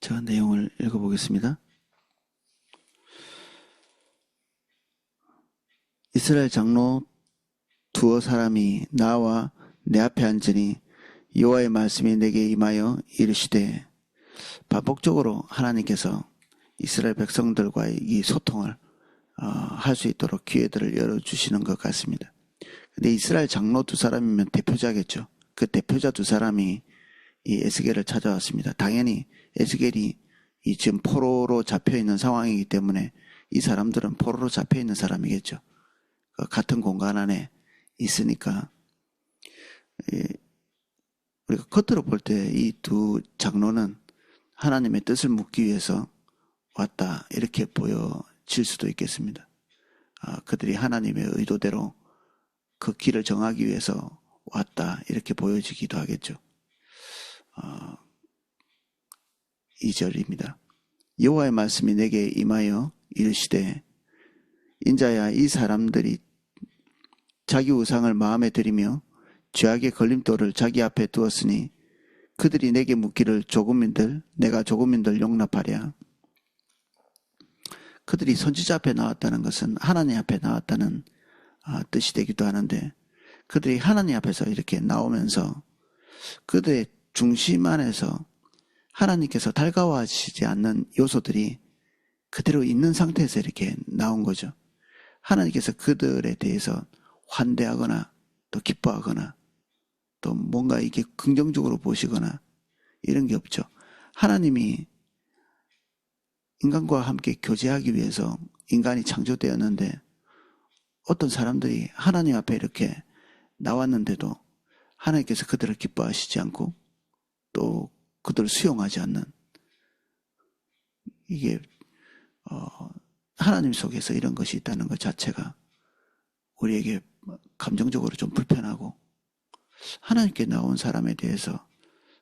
자, 내용을 읽어보겠습니다. 이스라엘 장로 두어 사람이 나와 내 앞에 앉으니 여호와의 말씀이 내게 임하여 이르시되, 반복적으로 하나님께서 이스라엘 백성들과의 이 소통을 할 수 있도록 기회들을 열어주시는 것 같습니다. 근데 이스라엘 장로 두 사람이면 대표자겠죠. 그 대표자 두 사람이 이 에스겔을 찾아왔습니다. 당연히 에스겔이 이 지금 포로로 잡혀있는 상황이기 때문에 이 사람들은 포로로 잡혀있는 사람이겠죠. 그 같은 공간 안에 있으니까 우리가 겉으로 볼 때 이 두 장로는 하나님의 뜻을 묻기 위해서 왔다, 이렇게 보여질 수도 있겠습니다. 그들이 하나님의 의도대로 그 길을 정하기 위해서 왔다, 이렇게 보여지기도 하겠죠. 2절입니다. 여호와의 말씀이 내게 임하여 이르시되, 인자야, 이 사람들이 자기 우상을 마음에 들이며 죄악의 걸림돌을 자기 앞에 두었으니 그들이 내게 묻기를 조금인들 내가 조금인들 용납하랴. 그들이 선지자 앞에 나왔다는 것은 하나님 앞에 나왔다는 뜻이 되기도 하는데, 그들이 하나님 앞에서 이렇게 나오면서 그들의 중심 안에서 하나님께서 달가워하시지 않는 요소들이 그대로 있는 상태에서 이렇게 나온 거죠. 하나님께서 그들에 대해서 환대하거나 또 기뻐하거나 또 뭔가 이게 긍정적으로 보시거나 이런 게 없죠. 하나님이 인간과 함께 교제하기 위해서 인간이 창조되었는데, 어떤 사람들이 하나님 앞에 이렇게 나왔는데도 하나님께서 그들을 기뻐하시지 않고 또 그들을 수용하지 않는, 이게 하나님 속에서 이런 것이 있다는 것 자체가 우리에게 감정적으로 좀 불편하고, 하나님께 나온 사람에 대해서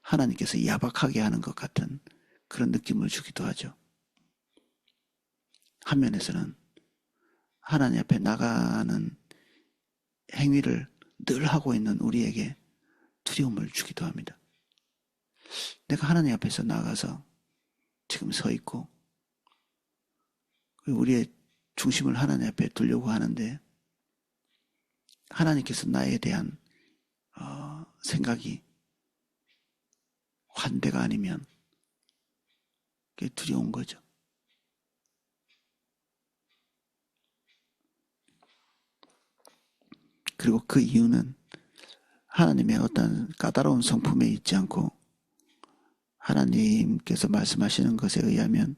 하나님께서 야박하게 하는 것 같은 그런 느낌을 주기도 하죠. 한 면에서는 하나님 앞에 나가는 행위를 늘 하고 있는 우리에게 두려움을 주기도 합니다. 내가 하나님 앞에서 나가서 지금 서 있고 우리의 중심을 하나님 앞에 두려고 하는데, 하나님께서 나에 대한 생각이 환대가 아니면 그게 두려운 거죠. 그리고 그 이유는 하나님의 어떤 까다로운 성품에 있지 않고 하나님께서 말씀하시는 것에 의하면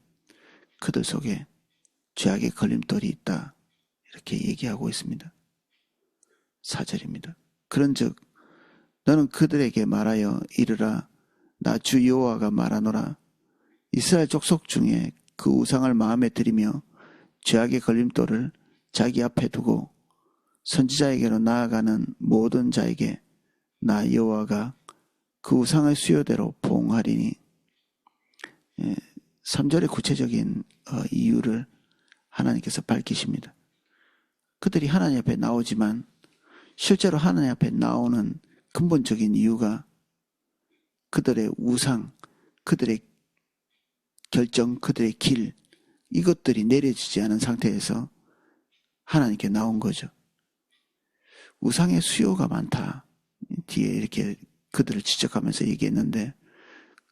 그들 속에 죄악의 걸림돌이 있다, 이렇게 얘기하고 있습니다. 4절입니다. 그런즉 너는 그들에게 말하여 이르라, 나 주 여호와가 말하노라. 이스라엘 족속 중에 그 우상을 마음에 들이며 죄악의 걸림돌을 자기 앞에 두고 선지자에게로 나아가는 모든 자에게 나 여호와가 그 우상의 수요대로 보응하리니. 3절의 구체적인 이유를 하나님께서 밝히십니다. 그들이 하나님 앞에 나오지만 실제로 하나님 앞에 나오는 근본적인 이유가 그들의 우상, 그들의 결정, 그들의 길, 이것들이 내려지지 않은 상태에서 하나님께 나온 거죠. 우상의 수요가 많다, 뒤에 이렇게 그들을 지적하면서 얘기했는데,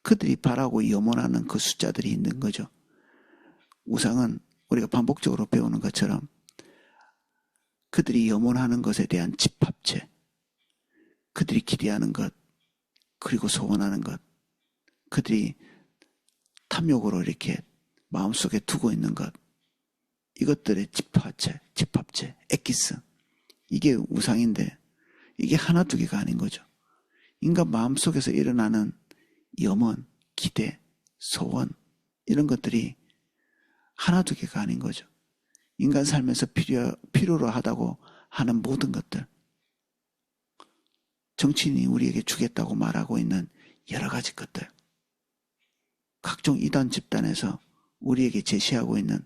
그들이 바라고 염원하는 그 숫자들이 있는 거죠. 우상은 우리가 반복적으로 배우는 것처럼 그들이 염원하는 것에 대한 집합체, 그들이 기대하는 것, 그리고 소원하는 것, 그들이 탐욕으로 이렇게 마음속에 두고 있는 것, 이것들의 집합체, 엑기스, 이게 우상인데 이게 하나 두 개가 아닌 거죠. 인간 마음속에서 일어나는 염원, 기대, 소원, 이런 것들이 하나 두 개가 아닌 거죠. 인간 삶에서 필요로 하다고 하는 모든 것들, 정치인이 우리에게 주겠다고 말하고 있는 여러 가지 것들, 각종 이단 집단에서 우리에게 제시하고 있는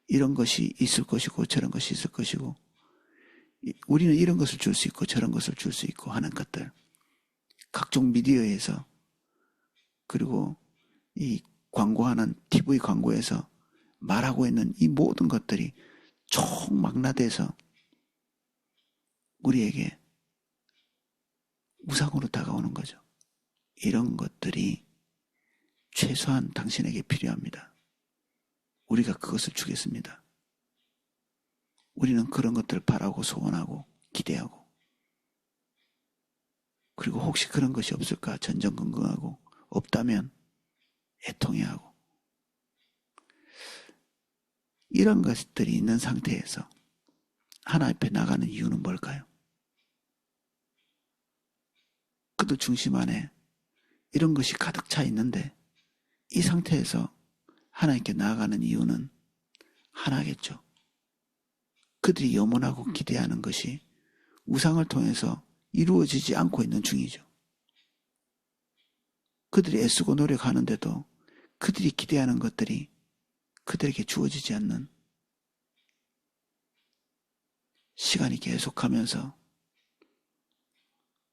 이런 것이 있을 것이고 저런 것이 있을 것이고, 우리는 이런 것을 줄 수 있고 저런 것을 줄 수 있고 하는 것들, 각종 미디어에서, 그리고 이 광고하는 TV 광고에서 말하고 있는 이 모든 것들이 총망라돼서 우리에게 우상으로 다가오는 거죠. 이런 것들이 최소한 당신에게 필요합니다. 우리가 그것을 주겠습니다. 우리는 그런 것들을 바라고 소원하고 기대하고, 그리고 혹시 그런 것이 없을까 전전긍긍하고, 없다면 애통해하고, 이런 것들이 있는 상태에서 하나님 앞에 나가는 이유는 뭘까요? 그들 중심 안에 이런 것이 가득 차 있는데 이 상태에서 하나님께 나아가는 이유는 하나겠죠. 그들이 염원하고 기대하는 것이 우상을 통해서 이루어지지 않고 있는 중이죠. 그들이 애쓰고 노력하는데도 그들이 기대하는 것들이 그들에게 주어지지 않는, 시간이 계속하면서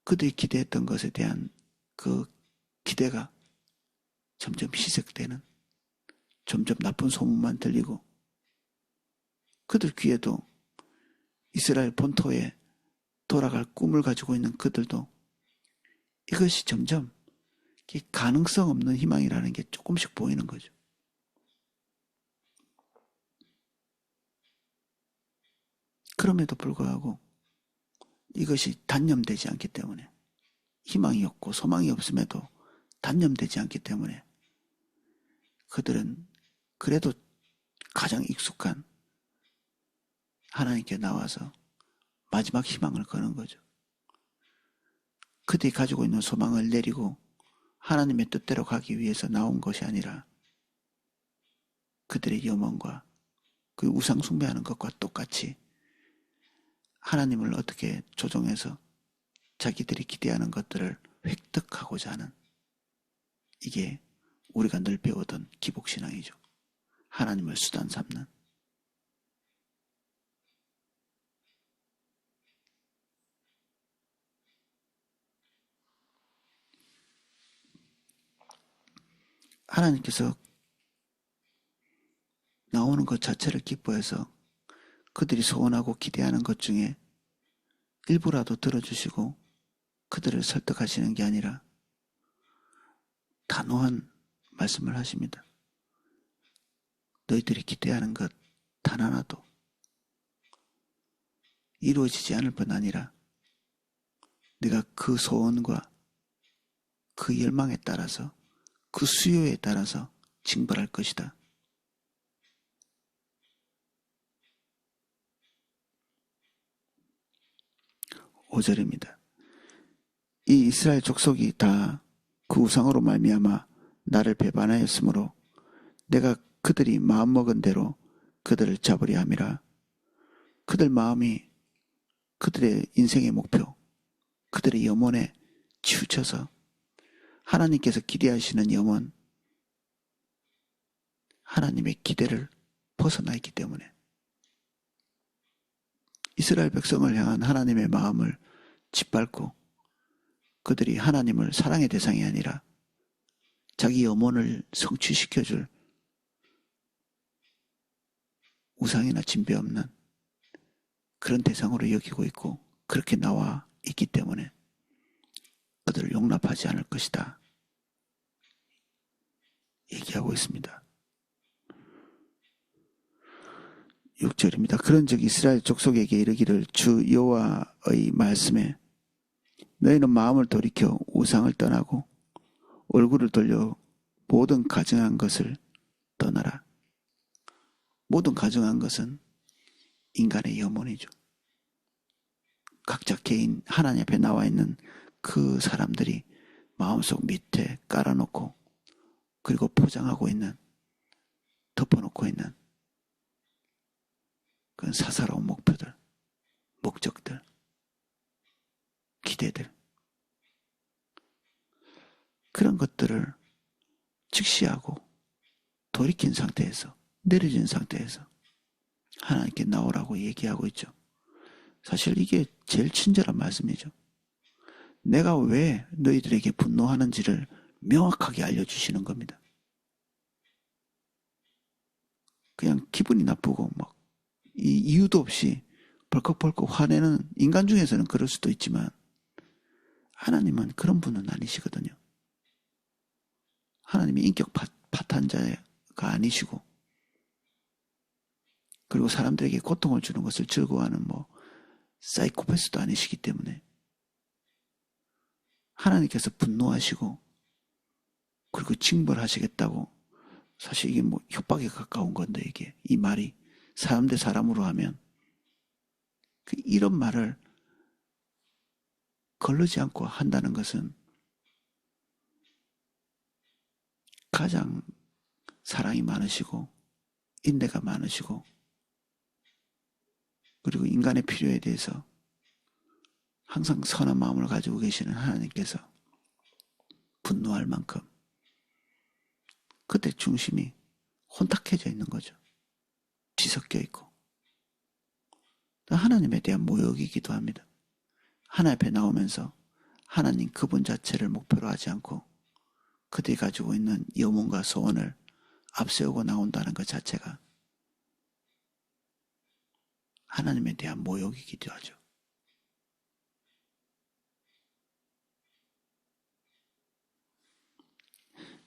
그들이 기대했던 것에 대한 그 기대가 점점 희석되는, 점점 나쁜 소문만 들리고, 그들 귀에도 이스라엘 본토에 돌아갈 꿈을 가지고 있는 그들도 이것이 점점 가능성 없는 희망이라는 게 조금씩 보이는 거죠. 그럼에도 불구하고 이것이 단념되지 않기 때문에, 희망이 없고 소망이 없음에도 단념되지 않기 때문에 그들은 그래도 가장 익숙한 하나님께 나와서 마지막 희망을 거는 거죠. 그들이 가지고 있는 소망을 내리고 하나님의 뜻대로 가기 위해서 나온 것이 아니라 그들의 염원과 그 우상 숭배하는 것과 똑같이 하나님을 어떻게 조종해서 자기들이 기대하는 것들을 획득하고자 하는, 이게 우리가 늘 배우던 기복신앙이죠. 하나님을 수단 삼는. 하나님께서 나오는 것 자체를 기뻐해서 그들이 소원하고 기대하는 것 중에 일부라도 들어주시고 그들을 설득하시는 게 아니라 단호한 말씀을 하십니다. 너희들이 기대하는 것 단 하나도 이루어지지 않을 뿐 아니라 네가 그 소원과 그 열망에 따라서, 그 수요에 따라서 징벌할 것이다. 5절입니다. 이 이스라엘 족속이 다 그 우상으로 말미암아 나를 배반하였으므로 내가 그들이 마음먹은 대로 그들을 잡으려 함이라. 그들 마음이 그들의 인생의 목표, 그들의 염원에 치우쳐서 하나님께서 기대하시는 염원, 하나님의 기대를 벗어나 있기 때문에 이스라엘 백성을 향한 하나님의 마음을 짓밟고 그들이 하나님을 사랑의 대상이 아니라 자기 염원을 성취시켜줄 우상이나 진배 없는 그런 대상으로 여기고 있고, 그렇게 나와 있기 때문에 그들을 용납하지 않을 것이다 얘기하고 있습니다. 6절입니다. 그런즉 이스라엘 족속에게 이르기를 주 여호와의 말씀에 너희는 마음을 돌이켜 우상을 떠나고 얼굴을 돌려 모든 가증한 것을 떠나라. 모든 가증한 것은 인간의 염원이죠. 각자 개인 하나님 앞에 나와 있는 그 사람들이 마음속 밑에 깔아놓고 그리고 포장하고 있는, 덮어놓고 있는 그런 사사로운 목표들, 목적들, 기대들, 그런 것들을 직시하고 돌이킨 상태에서, 내려진 상태에서 하나님께 나오라고 얘기하고 있죠. 사실 이게 제일 친절한 말씀이죠. 내가 왜 너희들에게 분노하는지를 명확하게 알려주시는 겁니다. 그냥 기분이 나쁘고 막 이유도 없이 벌컥벌컥 화내는 인간 중에서는 그럴 수도 있지만 하나님은 그런 분은 아니시거든요. 하나님이 인격 파탄자가 아니시고 그리고 사람들에게 고통을 주는 것을 즐거워하는 사이코패스도 아니시기 때문에 하나님께서 분노하시고 그리고 징벌하시겠다고 사실 이게 협박에 가까운 건데 이게 이 말이 사람 대 사람으로 하면 이런 말을 거르지 않고 한다는 것은 가장 사랑이 많으시고 인내가 많으시고 그리고 인간의 필요에 대해서 항상 선한 마음을 가지고 계시는 하나님께서 분노할 만큼 그때 중심이 혼탁해져 있는 거죠. 뒤섞여 있고 하나님에 대한 모욕이기도 합니다. 하나님 앞에 나오면서 하나님 그분 자체를 목표로 하지 않고 그들이 가지고 있는 염원과 소원을 앞세우고 나온다는 것 자체가 하나님에 대한 모욕이기도 하죠.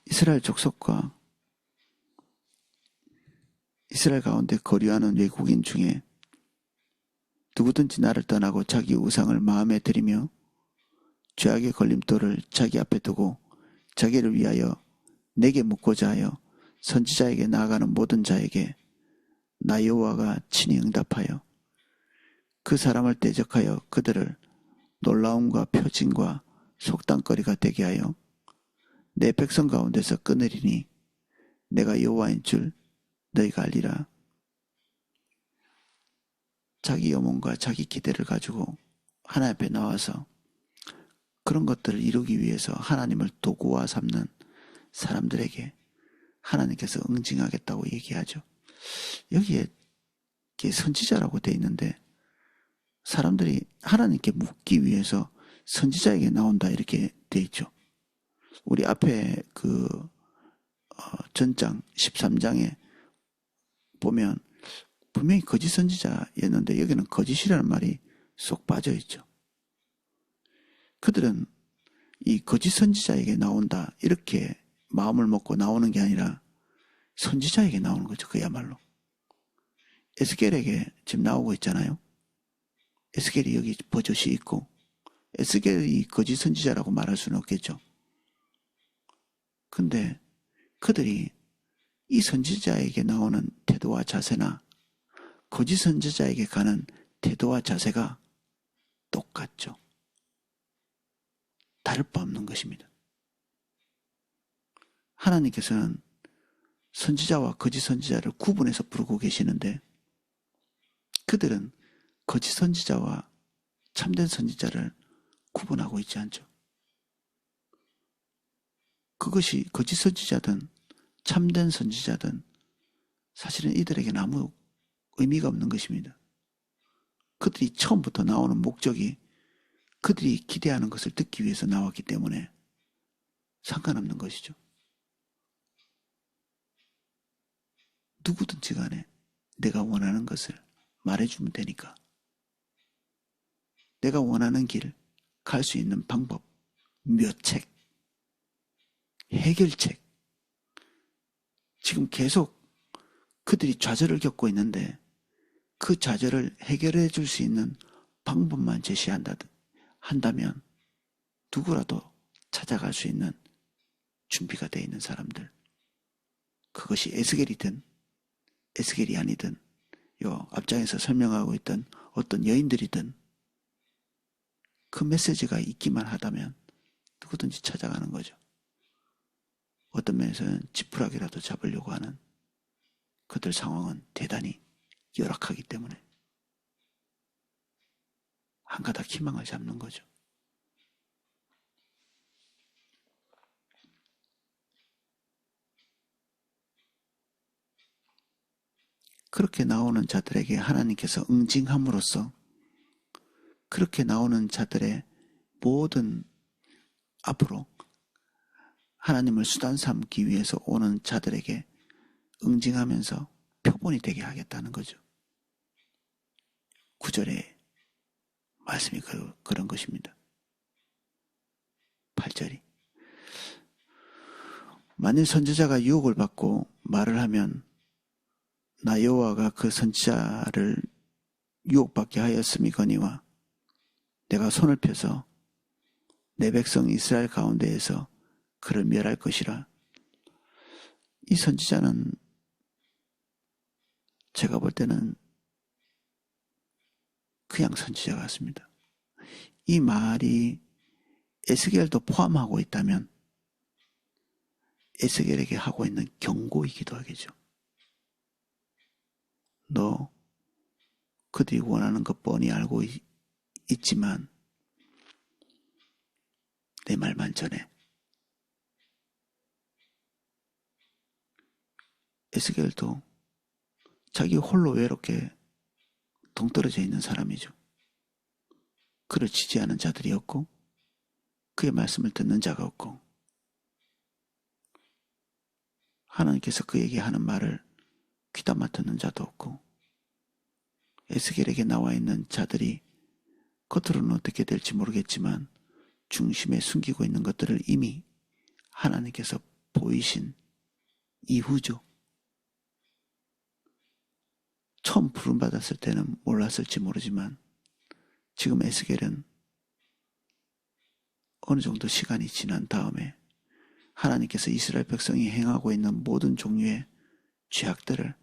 이스라엘 족속과 이스라엘 가운데 거류하는 외국인 중에 누구든지 나를 떠나고 자기 우상을 마음에 들이며 죄악의 걸림돌을 자기 앞에 두고 자기를 위하여 내게 묻고자 하여 선지자에게 나아가는 모든 자에게 나 여호와가 친히 응답하여 그 사람을 대적하여 그들을 놀라움과 표징과 속담거리가 되게 하여 내 백성 가운데서 끊으리니 내가 여호와인 줄 너희가 알리라. 자기 염원과 자기 기대를 가지고 하나님 앞에 나와서 그런 것들을 이루기 위해서 하나님을 도구화 삼는 사람들에게 하나님께서 응징하겠다고 얘기하죠. 여기에 선지자라고 돼 있는데 사람들이 하나님께 묻기 위해서 선지자에게 나온다 이렇게 돼 있죠. 우리 앞에 전장 13장에 보면 분명히 거짓 선지자였는데 여기는 거짓이라는 말이 쏙 빠져 있죠. 그들은 이 거짓 선지자에게 나온다 이렇게 마음을 먹고 나오는 게 아니라 선지자에게 나오는 거죠. 그야말로 에스겔에게 지금 나오고 있잖아요. 에스겔이 여기 버젓이 있고 에스겔이 거짓 선지자라고 말할 수는 없겠죠. 근데 그들이 이 선지자에게 나오는 태도와 자세나 거짓 선지자에게 가는 태도와 자세가 똑같죠. 다를 바 없는 것입니다. 하나님께서는 선지자와 거짓 선지자를 구분해서 부르고 계시는데 그들은 거짓 선지자와 참된 선지자를 구분하고 있지 않죠. 그것이 거짓 선지자든 참된 선지자든 사실은 이들에게는 아무 의미가 없는 것입니다. 그들이 처음부터 나오는 목적이 그들이 기대하는 것을 듣기 위해서 나왔기 때문에 상관없는 것이죠. 누구든지 간에 내가 원하는 것을 말해주면 되니까 내가 원하는 길 갈 수 있는 방법 묘책 해결책 지금 계속 그들이 좌절을 겪고 있는데 그 좌절을 해결해 줄 수 있는 방법만 한다면 누구라도 찾아갈 수 있는 준비가 되어 있는 사람들 그것이 에스겔이든 에스겔이 아니든 요 앞장에서 설명하고 있던 어떤 여인들이든 그 메시지가 있기만 하다면 누구든지 찾아가는 거죠. 어떤 면에서는 지푸라기라도 잡으려고 하는 그들 상황은 대단히 열악하기 때문에 한 가닥 희망을 잡는 거죠. 그렇게 나오는 자들에게 하나님께서 응징함으로써 그렇게 나오는 자들의 모든 앞으로 하나님을 수단 삼기 위해서 오는 자들에게 응징하면서 표본이 되게 하겠다는 거죠. 9절에 말씀이 그런 것입니다. 8절이 만일 선지자가 유혹을 받고 말을 하면 나 여호와가 그 선지자를 유혹받게 하였음이거니와 내가 손을 펴서 내 백성 이스라엘 가운데에서 그를 멸할 것이라. 이 선지자는 제가 볼 때는 그냥 선지자 같습니다. 이 말이 에스겔도 포함하고 있다면 에스겔에게 하고 있는 경고이기도 하겠죠. 너 그들이 원하는 것 뻔히 알고 있지만 내 말만 전해. 에스겔도 자기 홀로 외롭게 동떨어져 있는 사람이죠. 그를 지지하는 자들이 없고 그의 말씀을 듣는 자가 없고 하나님께서 그에게 하는 말을 귀담아 듣는 자도 없고 에스겔에게 나와 있는 자들이 겉으로는 어떻게 될지 모르겠지만 중심에 숨기고 있는 것들을 이미 하나님께서 보이신 이후죠. 처음 부름받았을 때는 몰랐을지 모르지만 지금 에스겔은 어느 정도 시간이 지난 다음에 하나님께서 이스라엘 백성이 행하고 있는 모든 종류의 죄악들을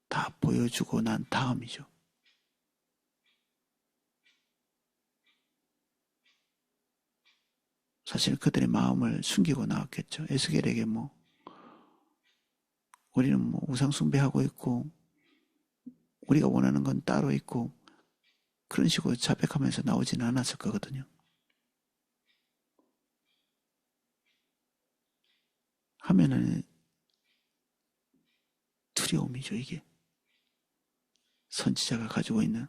다 보여주고 난 다음이죠. 사실 그들의 마음을 숨기고 나왔겠죠. 에스겔에게 우리는 우상 숭배하고 있고 우리가 원하는 건 따로 있고 그런 식으로 자백하면서 나오지는 않았을 거거든요. 하면은 두려움이죠, 이게. 선지자가 가지고 있는.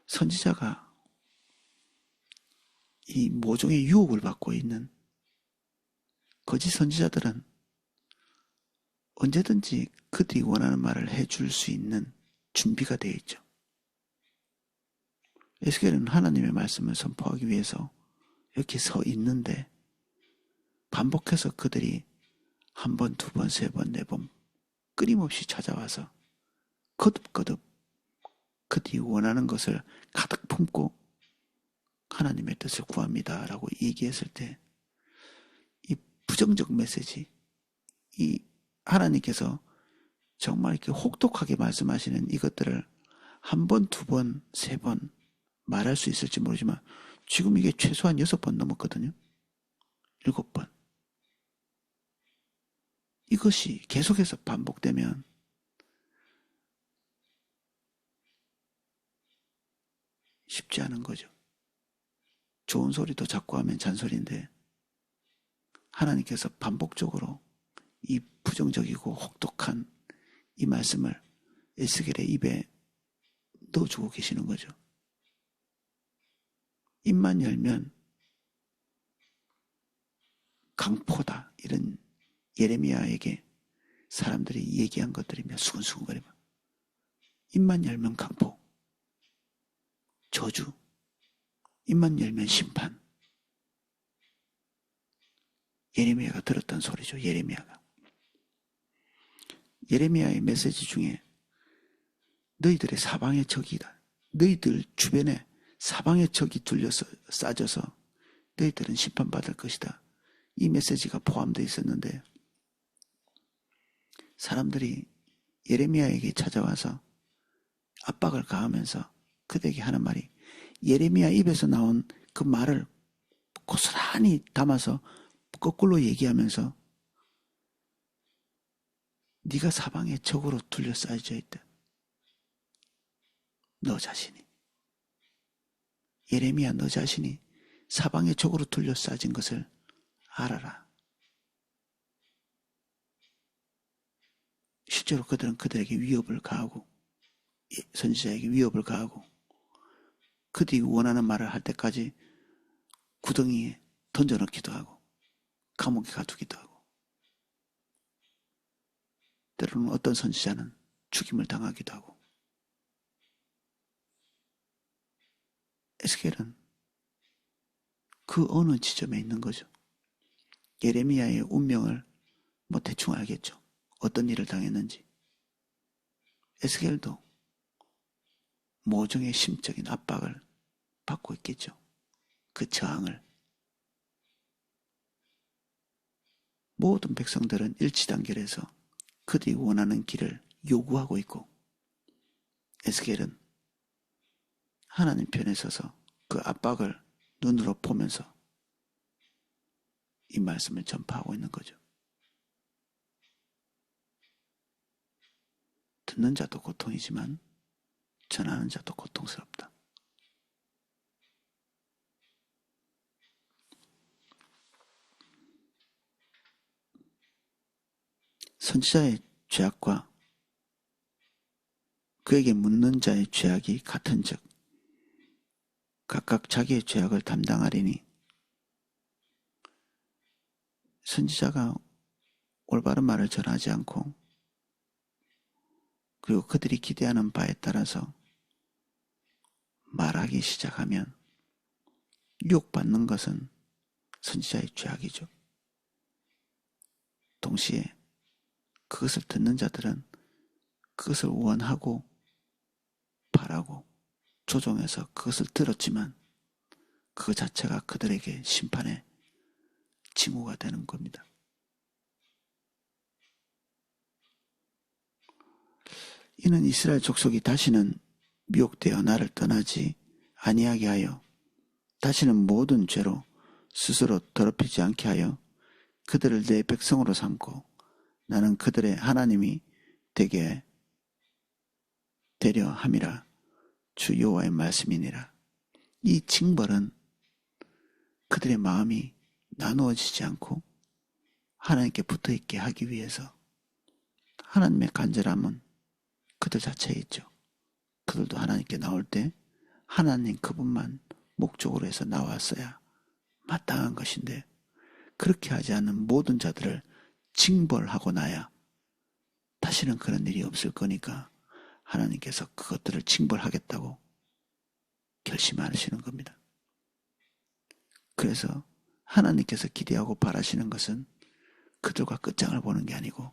선지자가 이 모종의 유혹을 받고 있는 거짓 선지자들은 언제든지 그들이 원하는 말을 해줄 수 있는 준비가 되어 있죠. 에스겔은 하나님의 말씀을 선포하기 위해서 이렇게 서 있는데 반복해서 그들이 한 번, 두 번, 세 번, 네 번 끊임없이 찾아와서 거듭거듭 그들이 원하는 것을 가득 품고 하나님의 뜻을 구합니다 라고 얘기했을 때 이 부정적 메시지, 이 하나님께서 정말 이렇게 혹독하게 말씀하시는 이것들을 한 번, 두 번, 세 번 말할 수 있을지 모르지만 지금 이게 최소한 6번 넘었거든요. 7번. 이것이 계속해서 반복되면 쉽지 않은 거죠. 좋은 소리도 자꾸 하면 잔소리인데 하나님께서 반복적으로 이 부정적이고 혹독한 이 말씀을 에스겔의 입에 넣어주고 계시는 거죠. 입만 열면 강포다 이런 예레미야에게 사람들이 얘기한 것들이며 수근수근거리며 입만 열면 강포, 저주, 입만 열면 심판. 예레미야가 들었던 소리죠. 예레미야가. 예레미야의 메시지 중에 너희들의 사방의 적이다. 너희들 주변에 사방의 적이 둘려서 싸져서 너희들은 심판받을 것이다. 이 메시지가 포함되어 있었는데 사람들이 예레미야에게 찾아와서 압박을 가하면서 그들에게 하는 말이 예레미야 입에서 나온 그 말을 고스란히 담아서 거꾸로 얘기하면서 네가 사방에 적으로 둘러싸여져 있다. 너 자신이. 예레미야 너 자신이 사방에 적으로 둘러싸진 것을 알아라. 실제로 그들은 그들에게 위협을 가하고 선지자에게 위협을 가하고 그들이 원하는 말을 할 때까지 구덩이에 던져넣기도 하고 감옥에 가두기도 하고 때로는 어떤 선지자는 죽임을 당하기도 하고, 에스겔은 그 어느 지점에 있는 거죠. 예레미야의 운명을 뭐 대충 알겠죠. 어떤 일을 당했는지. 에스겔도 모종의 심적인 압박을 받고 있겠죠. 그 저항을. 모든 백성들은 일치단결해서 그들이 원하는 길을 요구하고 있고, 에스겔은 하나님 편에 서서 그 압박을 눈으로 보면서 이 말씀을 전파하고 있는 거죠. 듣는 자도 고통이지만 전하는 자도 고통스럽다. 선지자의 죄악과 그에게 묻는 자의 죄악이 같은즉 각각 자기의 죄악을 담당하리니, 선지자가 올바른 말을 전하지 않고 그리고 그들이 기대하는 바에 따라서 말하기 시작하면 유혹받는 것은 선지자의 죄악이죠. 동시에 그것을 듣는 자들은 그것을 원하고 바라고 조종해서 그것을 들었지만 그 자체가 그들에게 심판의 징후가 되는 겁니다. 이는 이스라엘 족속이 다시는 미혹되어 나를 떠나지 아니하게 하여 다시는 모든 죄로 스스로 더럽히지 않게 하여 그들을 내 백성으로 삼고 나는 그들의 하나님이 되게 되려 함이라. 주 여호와의 말씀이니라. 이 징벌은 그들의 마음이 나누어지지 않고 하나님께 붙어있게 하기 위해서, 하나님의 간절함은 그들 자체에 있죠. 그들도 하나님께 나올 때 하나님 그분만 목적으로 해서 나왔어야 마땅한 것인데, 그렇게 하지 않는 모든 자들을 징벌하고 나야 다시는 그런 일이 없을 거니까 하나님께서 그것들을 징벌하겠다고 결심하시는 겁니다. 그래서 하나님께서 기대하고 바라시는 것은 그들과 끝장을 보는 게 아니고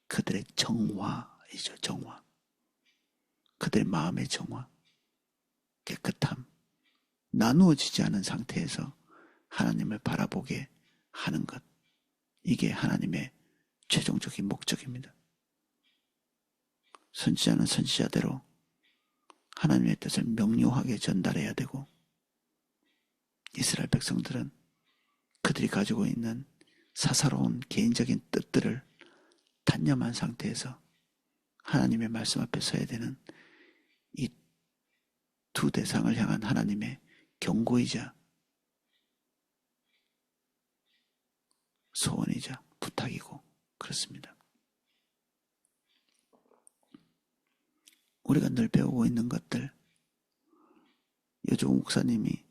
그들의 정화이죠. 정화. 그들의 마음의 정화, 깨끗함, 나누어지지 않은 상태에서 하나님을 바라보게 하는 것. 이게 하나님의 최종적인 목적입니다. 선지자는 선지자대로 하나님의 뜻을 명료하게 전달해야 되고, 이스라엘 백성들은 그들이 가지고 있는 사사로운 개인적인 뜻들을 단념한 상태에서 하나님의 말씀 앞에 서야 되는 이 두 대상을 향한 하나님의 경고이자 소원이자 부탁이고 그렇습니다. 우리가 늘 배우고 있는 것들, 여종 목사님이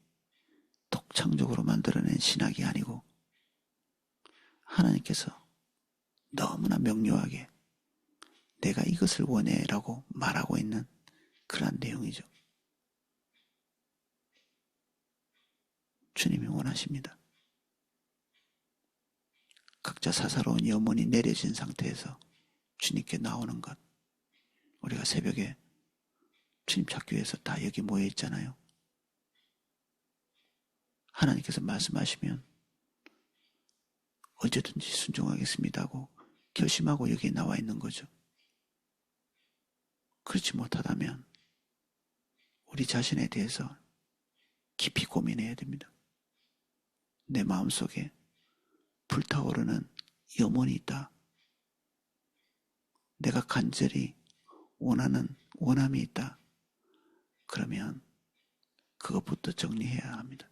독창적으로 만들어낸 신학이 아니고 하나님께서 너무나 명료하게 내가 이것을 원해 라고 말하고 있는 그러한 내용이죠. 주님이 원하십니다. 각자 사사로운 염원이 내려진 상태에서 주님께 나오는 것. 우리가 새벽에 주님 찾기 위해서 다 여기 모여 있잖아요. 하나님께서 말씀하시면 언제든지 순종하겠습니다 하고 결심하고 여기에 나와 있는 거죠. 그렇지 못하다면 우리 자신에 대해서 깊이 고민해야 됩니다. 내 마음속에 불타오르는 염원이 있다. 내가 간절히 원하는 원함이 있다. 그러면 그것부터 정리해야 합니다.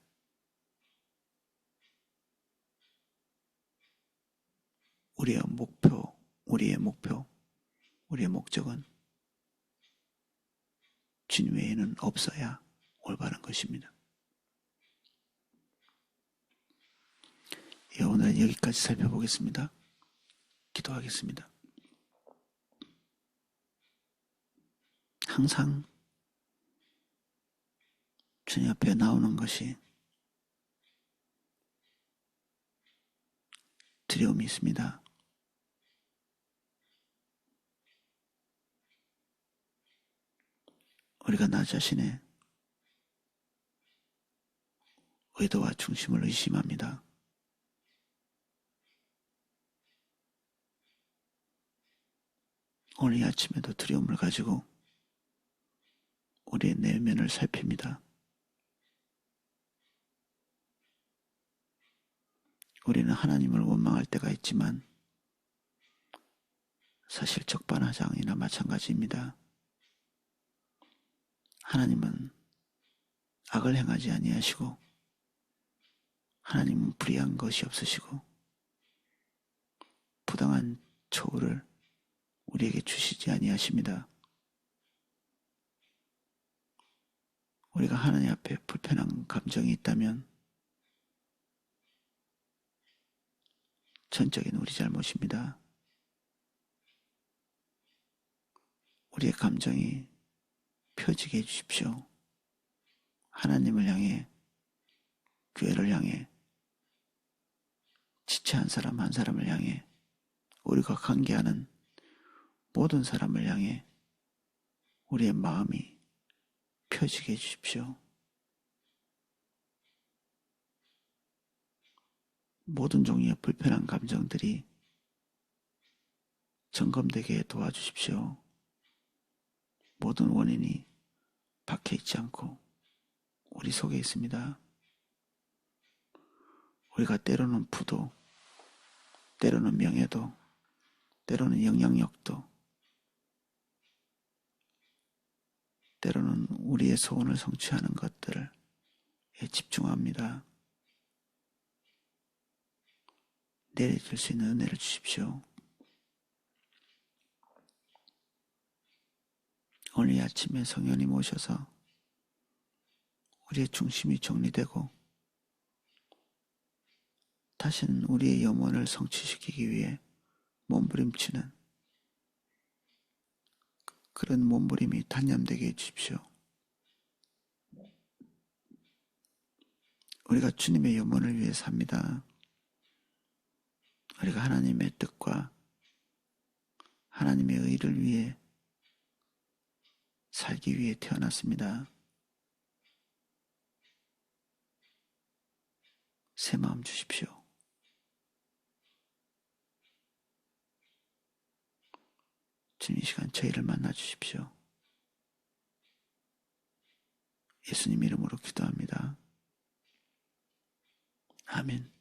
우리의 목표, 우리의 목적은 주님 외에는 없어야 올바른 것입니다. 오늘은 여기까지 살펴보겠습니다. 기도하겠습니다. 항상 주님 앞에 나오는 것이 두려움이 있습니다. 우리가 나 자신의 의도와 중심을 의심합니다. 오늘 이 아침에도 두려움을 가지고 우리의 내면을 살핍니다. 우리는 하나님을 원망할 때가 있지만 사실 적반하장이나 마찬가지입니다. 하나님은 악을 행하지 아니하시고 하나님은 불의한 것이 없으시고 부당한 처우를 우리에게 주시지 아니하십니다. 우리가 하나님 앞에 불편한 감정이 있다면 전적인 우리 잘못입니다. 우리의 감정이 펴지게 해주십시오. 하나님을 향해, 교회를 향해, 지체 한 사람 한 사람을 향해, 우리가 관계하는 모든 사람을 향해 우리의 마음이 펴지게 해주십시오. 모든 종류의 불편한 감정들이 점검되게 도와주십시오. 모든 원인이 박혀 있지 않고 우리 속에 있습니다. 우리가 때로는 부도, 때로는 명예도, 때로는 영향력도, 때로는 우리의 소원을 성취하는 것들에 집중합니다. 내려줄 수 있는 은혜를 주십시오. 오늘 이 아침에 성령님 오셔서 우리의 중심이 정리되고 다시는 우리의 영혼을 성취시키기 위해 몸부림치는 그런 몸부림이 단념되게 해주십시오. 우리가 주님의 영혼을 위해 삽니다. 우리가 하나님의 뜻과 하나님의 의를 위해 살기 위해 태어났습니다. 새 마음 주십시오. 주님 이 시간 저희를 만나 주십시오. 예수님 이름으로 기도합니다. 아멘.